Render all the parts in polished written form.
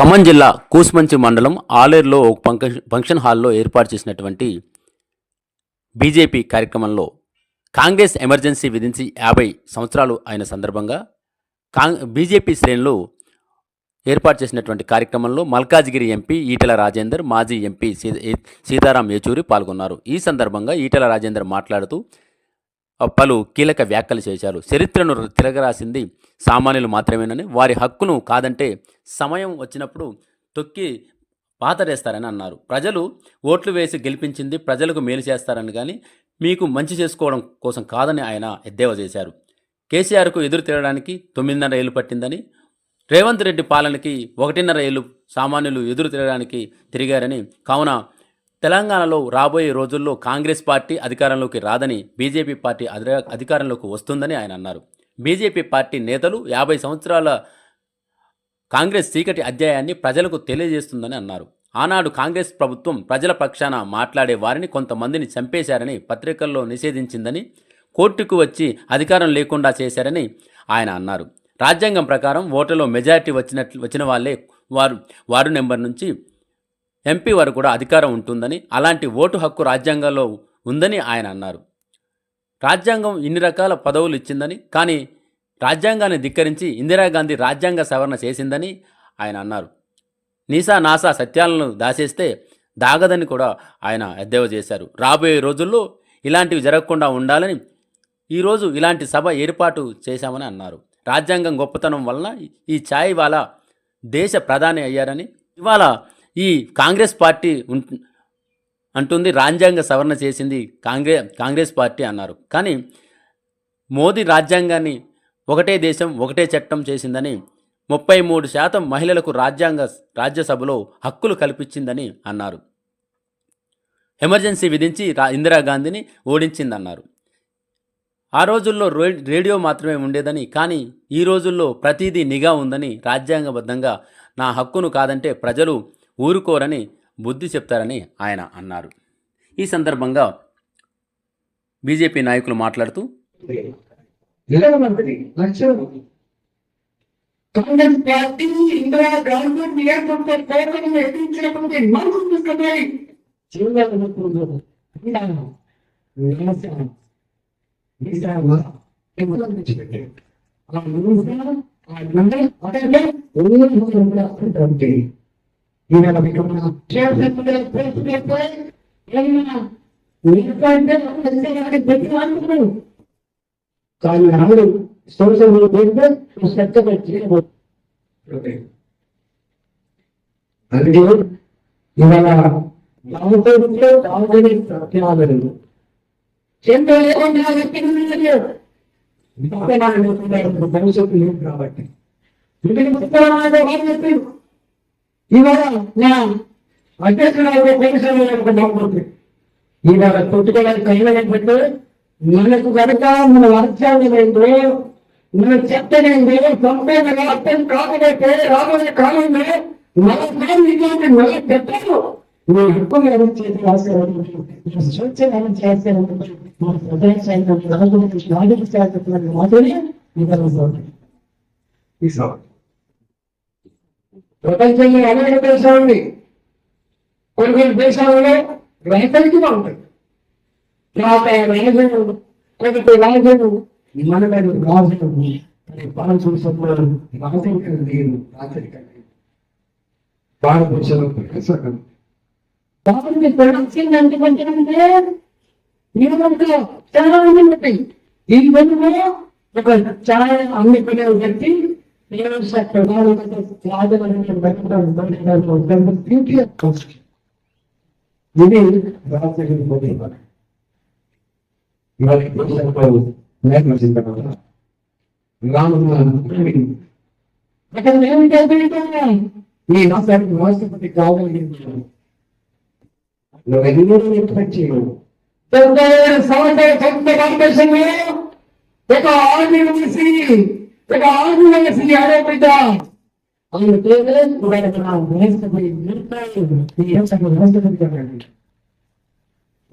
ఖమ్మం జిల్లా కూసుమంచి మండలం ఆలేరులో ఒక ఫంక్షన్ హాల్లో ఏర్పాటు చేసినటువంటి బీజేపీ కార్యక్రమంలో కాంగ్రెస్ ఎమర్జెన్సీ విధించి 50 సంవత్సరాలు అయిన సందర్భంగా బీజేపీ శ్రేణులు ఏర్పాటు చేసినటువంటి కార్యక్రమంలో మల్కాజ్గిరి ఎంపీ ఈటెల రాజేందర్, మాజీ ఎంపీ సీతారాం యేచూరి పాల్గొన్నారు. ఈ సందర్భంగా ఈటెల రాజేందర్ మాట్లాడుతూ పలు కీలక వ్యాఖ్యలు చేశారు. చరిత్రను తిరగరాసింది సామాన్యులు మాత్రమేనని, వారి హక్కును కాదంటే సమయం వచ్చినప్పుడు తొక్కి పాతరేస్తారని అన్నారు. ప్రజలు ఓట్లు వేసి గెలిపించింది ప్రజలకు మేలు చేస్తారని కానీ మీకు మంచి చేసుకోవడం కోసం కాదని ఆయన ఎద్దేవా చేశారు. కేసీఆర్కు ఎదురు తిరగడానికి 9.5 ఏళ్ళు పట్టిందని, రేవంత్ రెడ్డి పాలనకి 1.5 ఏళ్ళు సామాన్యులు ఎదురు తిరిగారని, కావున తెలంగాణలో రాబోయే రోజుల్లో కాంగ్రెస్ పార్టీ అధికారంలోకి రాదని, బీజేపీ పార్టీ అధికారంలోకి వస్తుందని ఆయన అన్నారు. బీజేపీ పార్టీ నేతలు 50 సంవత్సరాల కాంగ్రెస్ చీకటి అధ్యాయాన్ని ప్రజలకు తెలియజేస్తుందని అన్నారు. ఆనాడు కాంగ్రెస్ ప్రభుత్వం ప్రజల పక్షాన మాట్లాడే వారిని కొంతమందిని చంపేశారని, పత్రికల్లో నిషేధించిందని, కోర్టుకు వచ్చి అధికారం లేకుండా చేశారని ఆయన అన్నారు. రాజ్యాంగం ప్రకారం ఓట్లలో మెజారిటీ వచ్చిన వాళ్ళే వార్డు నెంబర్ నుంచి ఎంపీ వరకు కూడా అధికారం ఉంటుందని, అలాంటి ఓటు హక్కు రాజ్యాంగంలో ఉందని ఆయన అన్నారు. రాజ్యాంగం ఇన్ని రకాల పదవులు ఇచ్చిందని, కానీ రాజ్యాంగాన్ని ధిక్కరించి ఇందిరాగాంధీ రాజ్యాంగ సవరణ చేసిందని ఆయన అన్నారు. నాసా సత్యాలను దాచేస్తే దాగదని కూడా ఆయన ఎద్దేవా చేశారు. రాబోయే రోజుల్లో ఇలాంటివి జరగకుండా ఉండాలని ఈరోజు ఇలాంటి సభ ఏర్పాటు చేశామని అన్నారు. రాజ్యాంగం గొప్పతనం వలన ఈ ఛాయ్ వాలా దేశ ప్రధాని అయ్యారని, ఇవాళ ఈ కాంగ్రెస్ పార్టీ అంటుంది రాజ్యాంగ సవరణ చేసింది కాంగ్రెస్ పార్టీ అన్నారు. కానీ మోదీ రాజ్యాంగాన్ని ఒకటే దేశం ఒకటే చట్టం చేసిందని, 33% మహిళలకు రాజ్యసభలో హక్కులు కల్పించిందని అన్నారు. ఎమర్జెన్సీ విధించి ఇందిరాగాంధీని ఓడించిందన్నారు. ఆ రోజుల్లో రేడియో మాత్రమే ఉండేదని, కానీ ఈ రోజుల్లో ప్రతిదీ నిఘా ఉందని, రాజ్యాంగబద్ధంగా నా హక్కును కాదంటే ప్రజలు ఊరుకోరని బుద్ధి చెప్తారని ఆయన అన్నారు. ఈ సందర్భంగా బీజేపీ నాయకులు మాట్లాడుతూ కాంగ్రెస్ పార్టీ ఇందిరా గాంధీ ఎదిరించినటువంటి కానీ ఆవిడ సోషల్ మీడియా శ్రద్ధగా చేయబోతుంది. అందుకే ఇవాళ భవిష్యత్తు లేదు కాబట్టి ఇవాళ నా అధ్యక్షుడు భవిష్యత్తు ఇవాళ కొట్టుకోవడానికి కైవలేకపోతే మనకు కనుక మన వర్షాలు ఏంటో, మన చెత్తనేందో, పంపేది అర్థం కాకపోతే రాబోయే కాలంలో మన చెత్తలు మీ హక్కు చేసి రాస్తారు, స్వచ్ఛ చేస్తారు, మన ప్రజాస్వామ్యం మాత్రమే ప్రపంచంలో అనేక దేశాలు కొన్ని దేశాలలో రైతులకి బాగుంటుంది. రాజులు మన రాజులు పాలన రాజు లేదు. భారతదేశంలో చాలా మంది ఈ విధంగా ఒక ఛాయ అమ్ముకునే వ్యక్తి ఇది రాజకీయ ఈ రాష్ట్రానికి రాష్ట్రపతి కావాలి. ఒక ఆదివాసి ఆడబిడ్డ ఆయన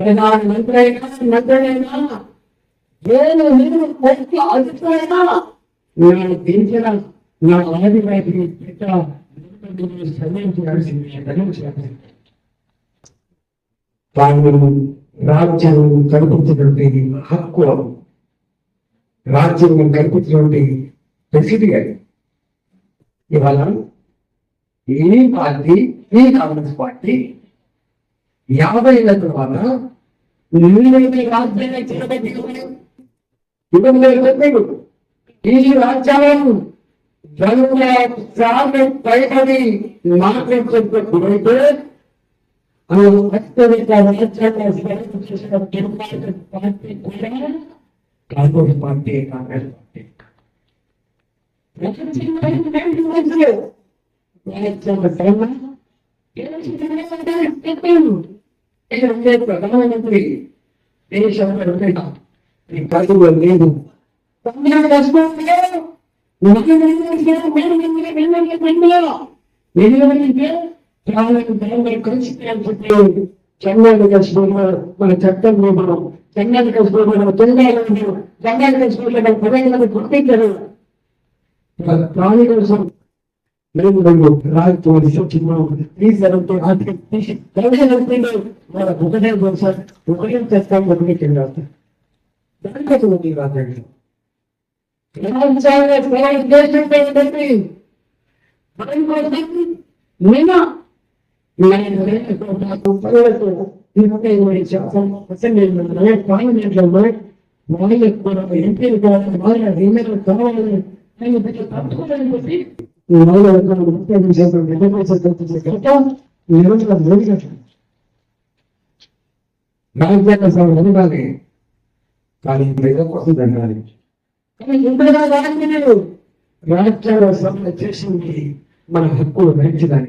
ప్రధానమంత్రి అయినా మంత్రులైనా నేను అధికారైనా నేను దించిన నా ఆదివాసి బిడ్డ వాళ్ళు రాజ్యం కల్పించినటువంటి హక్కు, రాజ్యం కల్పించినటువంటి ఫెసిలిటీ అది. ఇవాళ ఈ పార్టీ, ఈ కాంగ్రెస్ పార్టీ 50 ఏళ్ల తర్వాత రాజ్యాన్ని చిరబెట్టుకుని ఈ రాజ్యాలను పైబడి మాట్లాడుతున్నప్పుడైతే అత్యధిక రాజ్యాంగ చేసిన పార్టీ కూడా కాంగ్రెస్ పార్టీ. ప్రధానమంత్రి దేశంలో లేదు. చెన్నైలు కష్టంలో మన చట్టంలో మనం చెన్నైలు కష్టంలో మన చెన్నైలు కష్టంలో మన ప్రజలను గుర్తించరు. దాని కోసం రెండు రాజు మన ఒకటే కోసం ఒకటే చేస్తాం, ఒకటే చెందాలి. దానికోసం ఉంది రాజ్యాంగం. రాజ్యాంగ సభ జరగాలి, కానీ ప్రజల కోసం జరగాలి. రాజ్యాంగ సభ చేసింది మన హక్కులు పెంచడానికి.